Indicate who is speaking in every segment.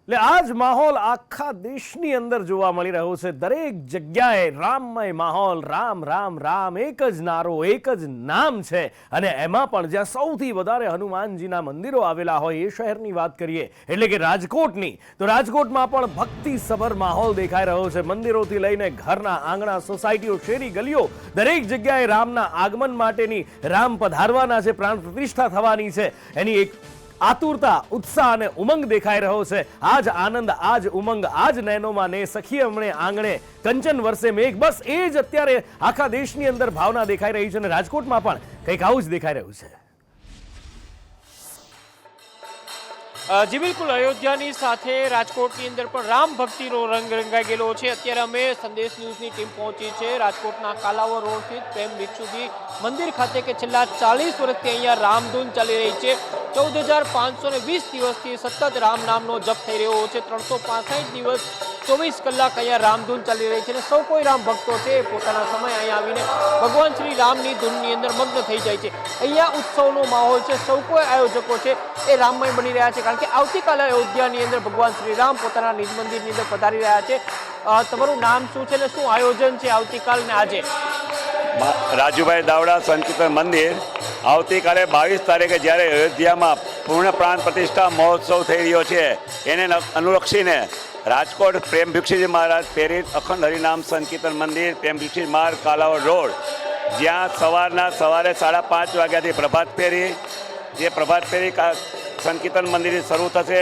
Speaker 1: એટલે આ જ માહોલ આખા દેશની અંદર જોવા મળી રહ્યો છે। દરેક જગ્યાએ રામમય માહોલ, રામ રામ રામ, એક જ નારો, એક જ નામ છે। અને એમાં પણ જ્યાં સૌથી વધારે હનુમાનજીના મંદિરો આવેલા હોય એ શહેરની વાત કરીએ એટલે કે રાજકોટની, તો રાજકોટમાં પણ ભક્તિસભર માહોલ દેખાઈ રહ્યો છે। મંદિરોથી લઈને ઘરના આંગણા, સોસાયટીઓ, શેરી ગલીઓ, દરેક જગ્યાએ રામના આગમન માટેની, રામ પધારવાના છે, પ્રાણ પ્રતિષ્ઠા થવાની છે, એની એક આતુરતા, ઉત્સાહ અને ઉમંગ દેખાઈ રહ્યો છે। આજ આનંદ, આજ ઉમંગ, આજ નયનોમાં ને સખી અમણે આંગણે કંચન વર્ષે મેઘ, બસ એ જ અત્યારે આખા દેશની અંદર ભાવના દેખાઈ રહી છે અને રાજકોટમાં પણ કંઈક આવું જ દેખાઈ રહ્યું છે।
Speaker 2: જી બિલકુલ, અયોધ્યાની સાથે રાજકોટની અંદર પણ રામ ભક્તિનો રંગ રંગાઈ ગયેલો છે। અત્યારે અમે સંદેશ ન્યૂઝની ટીમ પહોંચી છે રાજકોટના કાલાવર રોડથી પ્રેમ ભિક્ષુજી મંદિર ખાતે કે છેલ્લા 40 વર્ષથી અહીંયા રામધૂન ચાલી રહી છે। 14,520 દિવસથી સતત રામ નામનો જપ થઈ રહ્યો છે। 365 દિવસ 24 કલાક અહીંયા રામધૂન ચાલી રહી છે અને સૌ કોઈ રામ ભક્તો છે પોતાના સમય અહીંયા આવીને ભગવાન શ્રી રામની ધૂનની અંદર મગ્ન થઈ જાય છે। અહીંયા ઉત્સવનો માહોલ છે, સૌ કોઈ આયોજકો છે એ રામમય બની રહ્યા છે, કારણ કે આવતીકાલે અયોધ્યાની અંદર ભગવાન શ્રી રામ પોતાના નિજ મંદિરની અંદર પધારી રહ્યા છે। તમારું નામ શું છે અને શું આયોજન છે આવતીકાલ ને આજે?
Speaker 3: રાજુભાઈ દાવડા સંકીર્તન મંદિર આવતીકાલે 22 તારીખે જ્યારે અયોધ્યામાં પૂર્ણ પ્રાણ પ્રતિષ્ઠા મહોત્સવ થઈ રહ્યો છે એને અનુલક્ષીને રાજકોટ પ્રેમ ભિક્ષુજી મહારાજ પ્રેરિત અખંડ હરિનામ સંકીર્તન મંદિર, પ્રેમ ભિક્ષુજી માર્ગ, કાલાવડ રોડ, જ્યાં સવારે 5:30 વાગ્યાથી પ્રભાત ફેરી, જે પ્રભાત ફેરી સંકીર્તન મંદિરથી શરૂ થશે,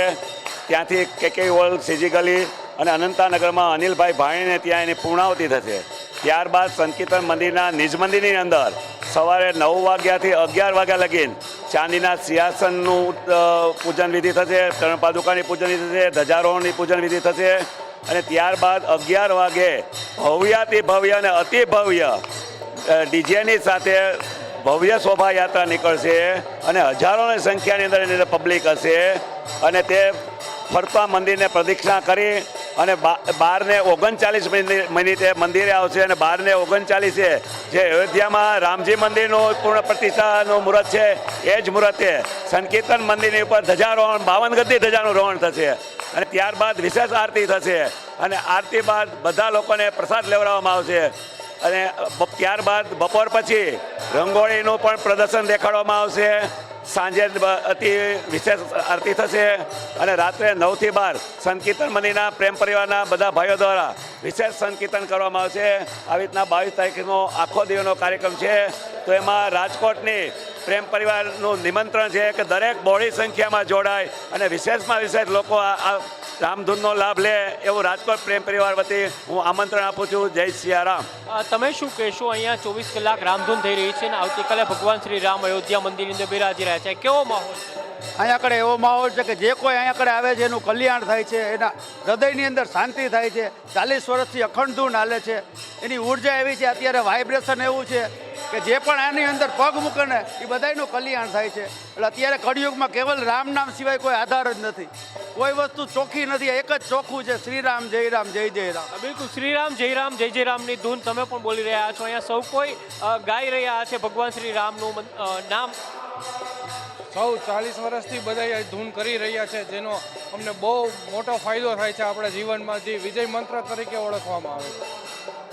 Speaker 3: ત્યાંથી કેકે હોલ, સીજી ગલી અને અનંતાનગરમાં અનિલભાઈ ભાણીને ત્યાં એની પૂર્ણાવતિ થશે। ત્યારબાદ સંકીર્તન મંદિરના નિજ મંદિરની અંદર સવારે 9 વાગ્યાથી 11 વાગ્યા લગીન ચાંદીના સિંહાસનનું પૂજન વિધિ થશે, ચરણપાદુકાની પૂજન વિધિ થશે, ધ્વજારોહણની પૂજન વિધિ થશે અને ત્યારબાદ 11 વાગે ભવ્યાતિ ભવ્ય અને અતિ ભવ્ય ડીજેની સાથે ભવ્ય શોભાયાત્રા નીકળશે અને હજારોની સંખ્યાની અંદર એની પબ્લિક હશે અને તે ફરતા મંદિરને પ્રદક્ષિણા કરી અને 12:39 મિનિટે મંદિરે આવશે અને 12:39 જે અયોધ્યામાં રામજી મંદિરનું પૂર્ણ પ્રતિષ્ઠાનું મુહૂર્ત છે એ જ મુહૂર્તે સંકીર્તન મંદિરની ઉપર ધ્વજારોહણ, 52 ગદ્દી ધજાનું રોહણ થશે અને ત્યારબાદ વિશેષ આરતી થશે અને આરતી બાદ બધા લોકોને પ્રસાદ લેવડાવવામાં આવશે અને ત્યારબાદ બપોર પછી રંગોળીનું પણ પ્રદર્શન દેખાડવામાં આવશે। સાંજે અતિ વિશેષ આરતી થશે અને રાત્રે 9 થી 12 સંકીર્તન મંદિરના પ્રેમ પરિવારના બધા ભાઈઓ દ્વારા વિશેષ સંકીર્તન કરવામાં આવશે। આવી રીતના 22 તારીખનો આખો દિવસનો કાર્યક્રમ છે, તો એમાં રાજકોટની પ્રેમ પરિવારનું નિમંત્રણ છે કે દરેક બહોળી સંખ્યામાં જોડાય અને વિશેષમાં વિશેષ લોકો આ રામધૂનનો લાભ લે એવું રાજકોટ પ્રેમ પરિવાર વતી હું આમંત્રણ આપું છું। જય સિયારામ।
Speaker 2: તમે શું કહેશો? અહીંયા 24 કલાક રામધૂન થઈ રહી છે અને આવતીકાલે ભગવાન શ્રી રામ અયોધ્યા મંદિરની અંદર બિરાજી રહ્યા છે, કેવો માહોલ છે?
Speaker 4: અહીંયા આગળ એવો માહોલ છે કે જે કોઈ અહીંયા આગળ આવે છે એનું કલ્યાણ થાય છે, એના હૃદયની અંદર શાંતિ થાય છે। 40 વર્ષથી અખંડ ધૂન હાલે છે, એની ઉર્જા એવી છે, અત્યારે વાઇબ્રેશન એવું છે કે જે પણ આની અંદર પગ મૂકે ને એ બધાયનું કલ્યાણ થાય છે। એટલે અત્યારે કળિયુગમાં કેવલ રામ નામ સિવાય કોઈ આધાર જ નથી, કોઈ વસ્તુ ચોખ્ખી નથી, એક જ ચોખ્ખું છે, શ્રી રામ જય રામ જય જય રામ।
Speaker 2: બિલકુલ, શ્રી રામ જય રામ જય જય રામની ધૂન તમે પણ બોલી રહ્યા છો, અહીંયા સૌ કોઈ ગાઈ રહ્યા છે ભગવાન શ્રી રામનું નામ।
Speaker 5: સૌ 40 વર્ષથી બધા ધૂન કરી રહ્યા છે, જેનો અમને બહુ મોટો ફાયદો થાય છે આપણા જીવનમાં, જે વિજય મંત્ર તરીકે ઓળખવામાં આવે છે।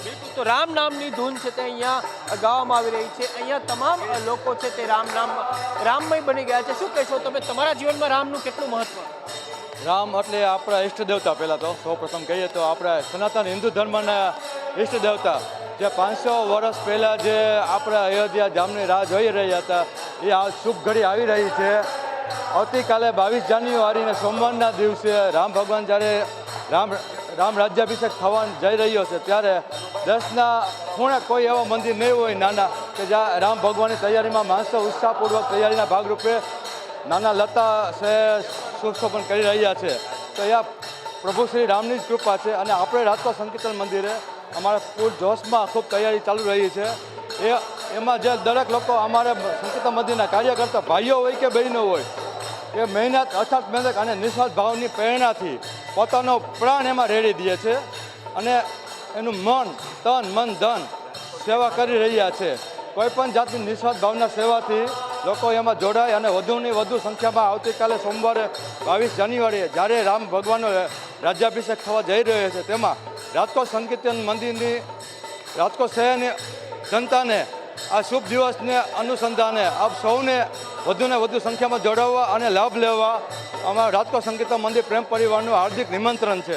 Speaker 2: બિલકુલ, તો રામ નામની ધૂન છે તે અહીંયા ગાવામાં આવી રહી છે। અહીંયા તમામ લોકો છે તે રામમય બની ગયા છે। શું કહેશો તમે, તમારા જીવનમાં રામનું કેટલું મહત્વ?
Speaker 6: રામ એટલે આપણા ઈષ્ટ દેવતા, પહેલાં તો સૌપ્રથમ કહીએ તો આપણા સનાતન હિન્દુ ધર્મના ઈષ્ટ દેવતા, જે 500 વર્ષ પહેલાં જે આપણા અયોધ્યા ધામની રાહ જોઈ રહ્યા હતા એ આ શુભ ઘડી આવી રહી છે। આવતીકાલે 22 જાન્યુઆરીને સોમવારના દિવસે રામ ભગવાન જ્યારે રામ રાજ્યાભિષેક થવા જઈ રહ્યો છે ત્યારે દેશના ખૂણે કોઈ એવો મંદિર નહીં હોય નાના કે જ્યાં રામ ભગવાનની તૈયારીમાં માણસો ઉત્સાહપૂર્વક તૈયારીના ભાગરૂપે નાના લતા છે શુભશોભન કરી રહ્યા છે। તો એ પ્રભુ શ્રી રામની જ કૃપા છે અને આપણે રાજકોટ સંકીર્તન મંદિરે અમારા ફૂલ જોશમાં ખૂબ તૈયારી ચાલુ રહી છે। એમાં જે દરેક લોકો અમારે સંકીર્તન મંદિરના કાર્યકર્તા ભાઈઓ હોય કે બહેનો હોય એ મહેનત, અથાગ મહેનત અને નિસ્વાર્થ ભાવની પ્રેરણાથી પોતાનો પ્રાણ એમાં રેડી દે છે અને એનું મન, તન, મન, ધન સેવા કરી રહ્યા છે। કોઈ પણ જાતની નિસ્વાર્થ ભાવના સેવાથી લોકો એમાં જોડાય અને વધુની વધુ સંખ્યામાં આવતીકાલે સોમવારે 22 જાન્યુઆરીએ જ્યારે રામ ભગવાનનો રાજ્યાભિષેક થવા જઈ રહ્યો છે તેમાં રાજકોટ સંકીર્તન મંદિરની રાજકોટ શહેરની જનતાને આ શુભ દિવસને અનુસંધાને આપ સૌને વધુને વધુ સંખ્યામાં જોડાવવા અને લાભ લેવા અમારા રાજકોટ સંકીર્તન મંદિર પ્રેમ પરિવારનું હાર્દિક નિમંત્રણ છે.